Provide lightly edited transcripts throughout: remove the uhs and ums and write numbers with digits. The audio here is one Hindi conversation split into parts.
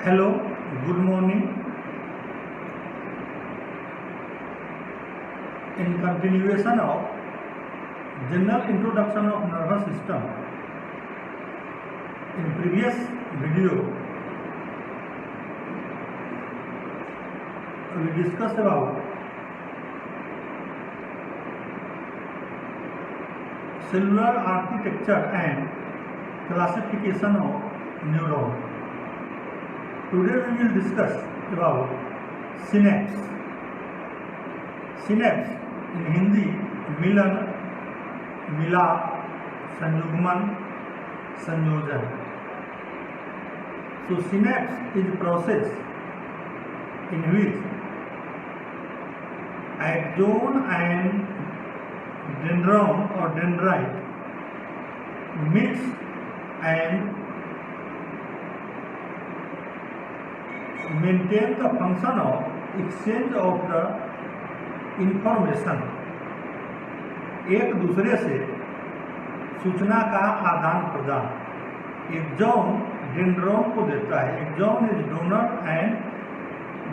Hello, good morning. In continuation of general introduction of nervous system, in previous video we discussed about cellular architecture and classification of neuron. Today we will discuss about synapse. Synapse in Hindi मिलन, मिलाप, संयुग्मन, संयोजन. So synapse is a process in which axon and dendron or dendrite mix and maintain the function of exchange of the information. एक दूसरे से सूचना का आदान प्रदान. एक्सॉन डेंड्रॉन को देता है. Axon is donor and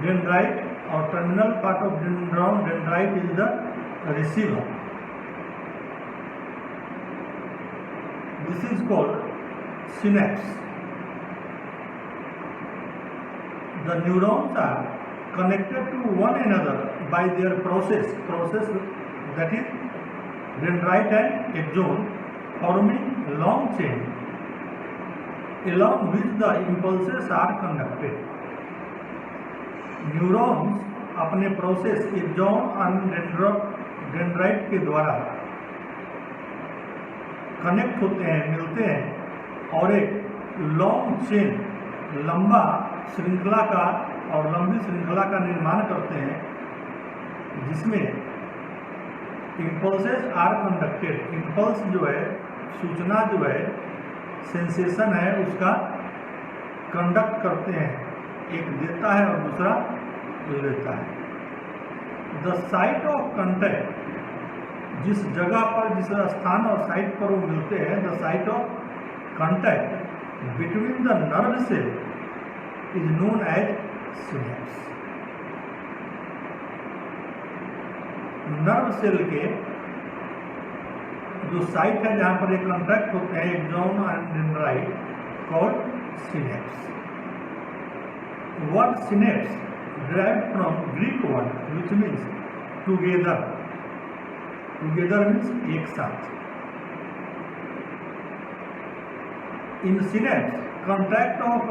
dendrite और terminal part of dendron dendrite is the receiver. This is called synapse. The neurons are connected to one another by their process that is dendrite and axon, forming long chain along which the impulses are conducted. Neurons अपने प्रोसेस एक्सॉन और डेंड्राइट के द्वारा कनेक्ट होते हैं, मिलते हैं और एक लॉन्ग चेन, लंबा श्रृंखला का और लंबी श्रृंखला का निर्माण करते हैं, जिसमें इम्पल्सेस आर कंडक्टेड. इम्पल्स जो है, सूचना जो है, सेंसेशन है, उसका कंडक्ट करते हैं. एक देता है और दूसरा लेता है. द साइट ऑफ कंटैक्ट, जिस जगह पर, जिस स्थान और साइट पर वो मिलते हैं, the site of contact between the nerve cell is known as synapse. Nerve cell के जो साइट है जहां पर एक कॉन्टैक्ट होते हैं axon and dendrite, called synapse. Word synapse derived from Greek word which means together. Together means एक साथ. In synapse, contact of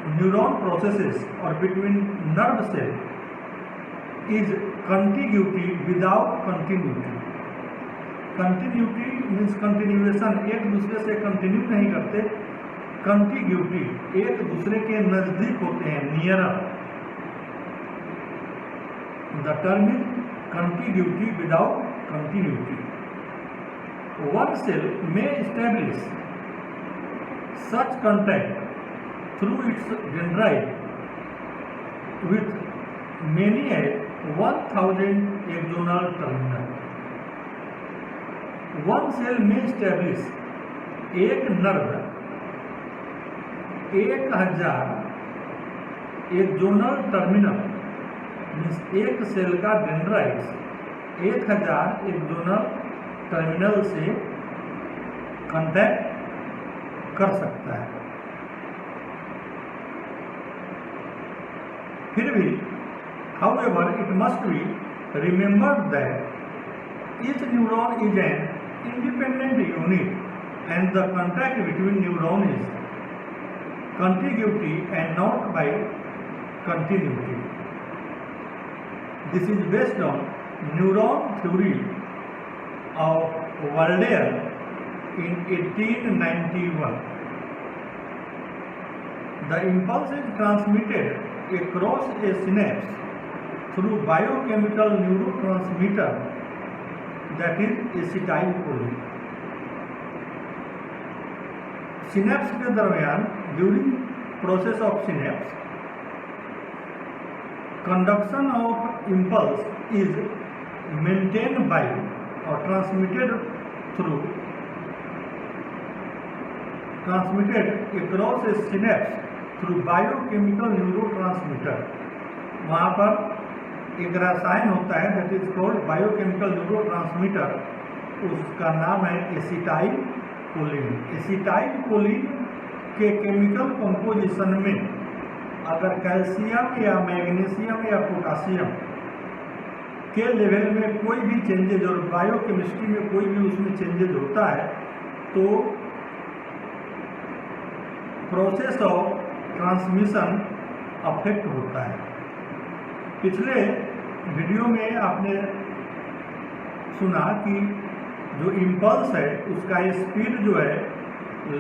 neuron processes or between nerve cell is contiguity without continuity. Continuity means continuation, एक दूसरे से कंटिन्यू नहीं करते. contiguity, एक दूसरे के नजदीक होते हैं, near. The term is contiguity without continuity. One cell may establish such contact through its dendrite with many as 1000 axonal terminal. One cell may establish, एक नर्व 1000 एक्सोनल टर्मिनल मीन्स एक सेल का डेंड्राइट्स 1000 एक्सोनल टर्मिनल से कांटेक्ट कर सकता है. फिर भी however it must be remembered that each neuron is an independent unit and the contact between neuron is contiguity and not by continuity. This is based on neuron theory of Walder in 1891. The impulse is transmitted across a synapse through biochemical neurotransmitter that is acetylcholine. Synapse के दरमियान during process of synapse conduction of impulse is maintained by or transmitted through transmitted across a synapse through biochemical neurotransmitter। वहाँ पर एक रसायन होता है that is called biochemical neurotransmitter, उसका नाम है एसिटाइल कोलिन। एसिटाइल कोलिन के केमिकल कंपोजिशन में अगर कैल्शियम या मैग्नीशियम या पोटासियम के लेवल में कोई भी चेंजेज और बायोकेमिस्ट्री में कोई भी उसमें चेंजेज होता है तो प्रोसेस ऑफ ट्रांसमिशन अफेक्ट होता है। पिछले वीडियो में आपने सुना कि जो इम्पल्स है उसका स्पीड जो है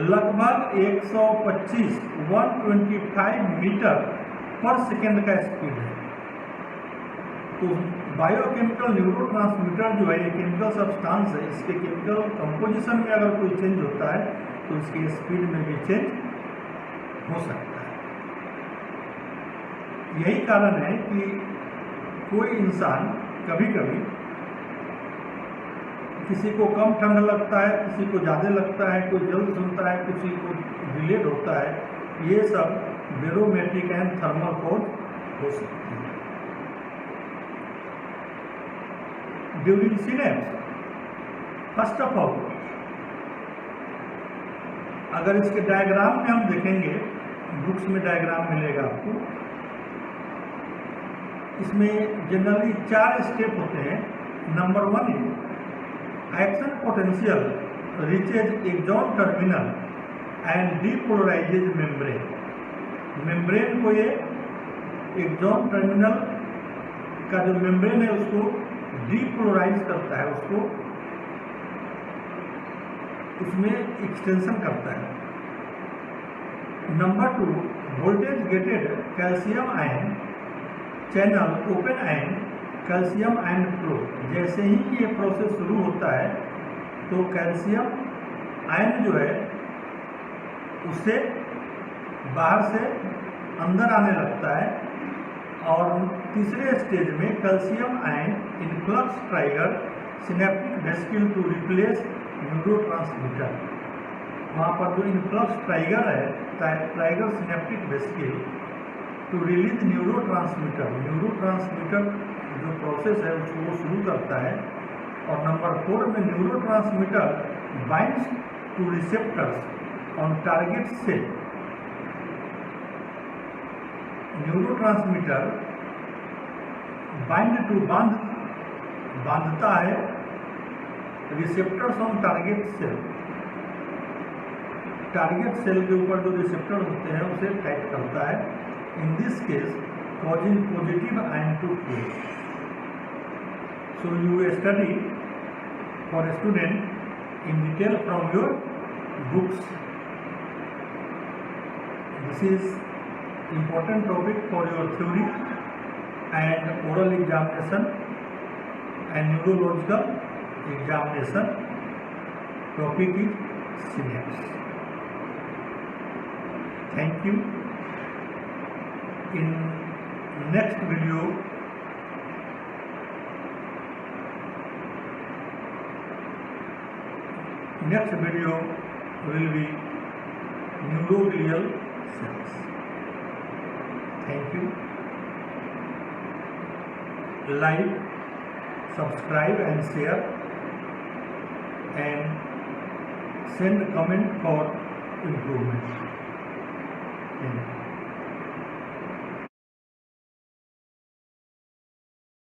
लगभग 125 मीटर पर सेकेंड का स्पीड है। तो बायोकेमिकल न्यूरोट्रांसमीटर जो है ये केमिकल सब्सटेंस है, इसके केमिकल कंपोजिशन में अगर कोई चेंज होता है तो इसके स्पीड में भी चेंज हो सकता है। यही कारण है कि कोई इंसान कभी कभी किसी को कम ठंड लगता है, किसी को ज़्यादा लगता है, कोई जल्द सुनता है, किसी को डिलेड होता है। ये सब बेरोमेट्रिक एंड थर्मल कोड हो सकते हैं। During synapse, first of all अगर इसके डायग्राम में हम देखेंगे, बुक्स में डायग्राम मिलेगा आपको, इसमें जनरली 4 स्टेप होते हैं। Number 1 is action potential reaches axon terminal and depolarizes membrane. Membrane को ये एक्सॉन टर्मिनल का जो मेम्ब्रेन है उसको डीपोलराइज करता है, उसको उसमें एक्सटेंशन करता है। Number 2 voltage gated calcium ion channel open ion calcium ion flow. जैसे ही ये प्रोसेस शुरू होता है तो कैल्शियम आयन जो है उससे बाहर से अंदर आने लगता है। और तीसरे स्टेज में calcium ion influx trigger synaptic vesicle to replace neurotransmitter. वहाँ पर जो इनफ्लक्स ट्राइगर है, trigger synaptic vesicle to release neurotransmitter. Neurotransmitter जो प्रोसेस है उसको वो शुरू करता है। और नंबर 4 में neurotransmitter binds to receptors on target cell. Neurotransmitter bind to बांधता है receptors on target cell. Target cell के ऊपर जो रिसेप्टर होते हैं उसे टाइप करता है। In this case causing positive ion to flow. So you study for a student in detail from your books. This is important topic for your theory and oral examination and neurological examination. Topic is synapse. Thank you. In next video will be neuroglial cells. Thank you. Like, subscribe and share and send comment for improvement. Thank you.